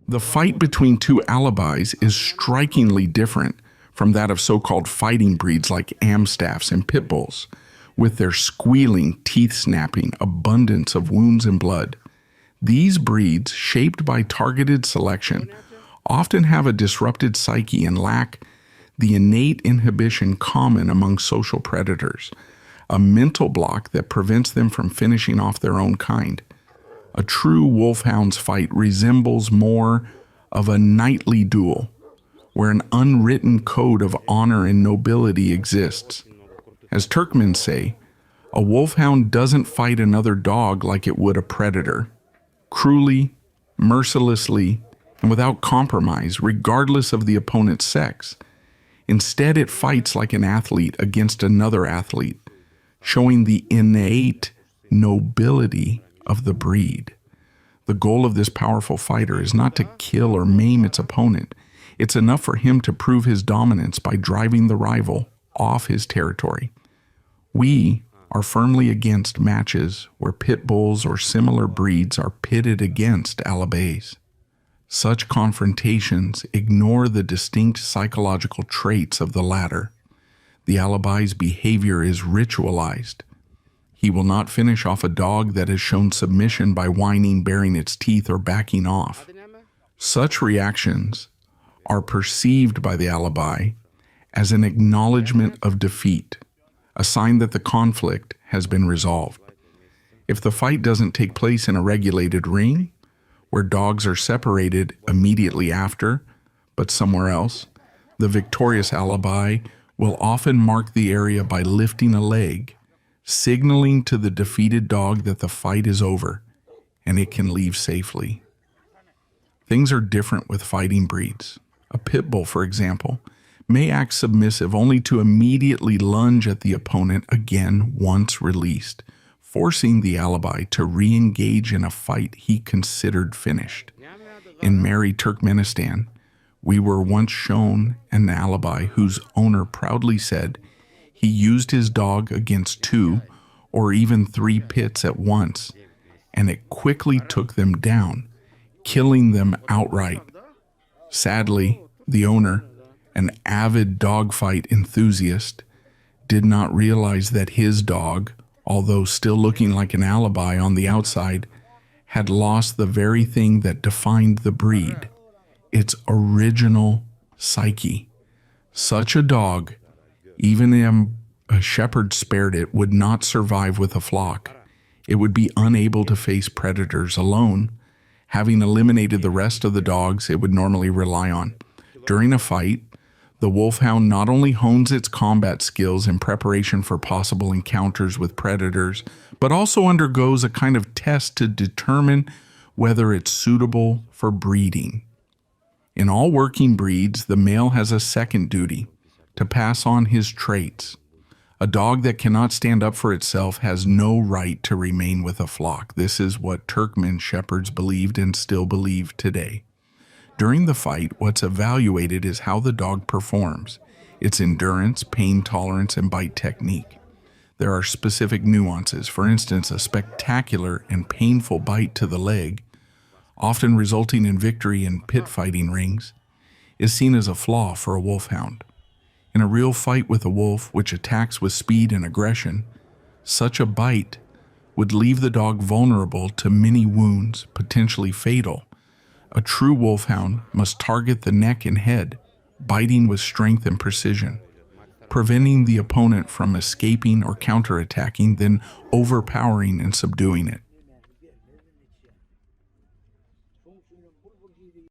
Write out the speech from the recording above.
The fight between two alibis is strikingly different from that of so-called fighting breeds like Amstaffs and Pit Bulls, with their squealing, teeth-snapping abundance of wounds and blood. These breeds, shaped by targeted selection, often have a disrupted psyche and lack the innate inhibition common among social predators, a mental block that prevents them from finishing off their own kind. A true wolfhound's fight resembles more of a knightly duel, where an unwritten code of honor and nobility exists. As Turkmens say, a wolfhound doesn't fight another dog like it would a predator. Cruelly, mercilessly, and without compromise, regardless of the opponent's sex. Instead, it fights like an athlete against another athlete, showing the innate nobility of the breed. The goal of this powerful fighter is not to kill or maim its opponent. It's enough for him to prove his dominance by driving the rival off his territory. We are firmly against matches where pit bulls or similar breeds are pitted against alibis. Such confrontations ignore the distinct psychological traits of the latter. The alibi's behavior is ritualized. He will not finish off a dog that has shown submission by whining, baring its teeth, or backing off. Such reactions are perceived by the alibi as an acknowledgement of defeat, a sign that the conflict has been resolved. If the fight doesn't take place in a regulated ring, where dogs are separated immediately after, but somewhere else, the victorious alibi will often mark the area by lifting a leg, signaling to the defeated dog that the fight is over and it can leave safely. Things are different with fighting breeds. A pit bull, for example, may act submissive only to immediately lunge at the opponent again once released, forcing the alibi to re-engage in a fight he considered finished. In Mary, Turkmenistan, we were once shown an alibi whose owner proudly said he used his dog against 2 or even 3 pits at once, and it quickly took them down, killing them outright. Sadly, the owner, an avid dogfight enthusiast, did not realize that his dog, although still looking like an alibi on the outside, had lost the very thing that defined the breed, its original psyche. Such a dog, even if a shepherd spared it, would not survive with a flock. It would be unable to face predators alone, having eliminated the rest of the dogs it would normally rely on. During a fight, the wolfhound not only hones its combat skills in preparation for possible encounters with predators, but also undergoes a kind of test to determine whether it's suitable for breeding. In all working breeds, the male has a second duty, to pass on his traits. A dog that cannot stand up for itself has no right to remain with a flock. This is what Turkmen shepherds believed and still believe today. During the fight, what's evaluated is how the dog performs, its endurance, pain tolerance, and bite technique. There are specific nuances. For instance, a spectacular and painful bite to the leg, often resulting in victory in pit fighting rings, is seen as a flaw for a wolfhound. In a real fight with a wolf, which attacks with speed and aggression, such a bite would leave the dog vulnerable to many wounds, potentially fatal. A true wolfhound must target the neck and head, biting with strength and precision, preventing the opponent from escaping or counterattacking, then overpowering and subduing it.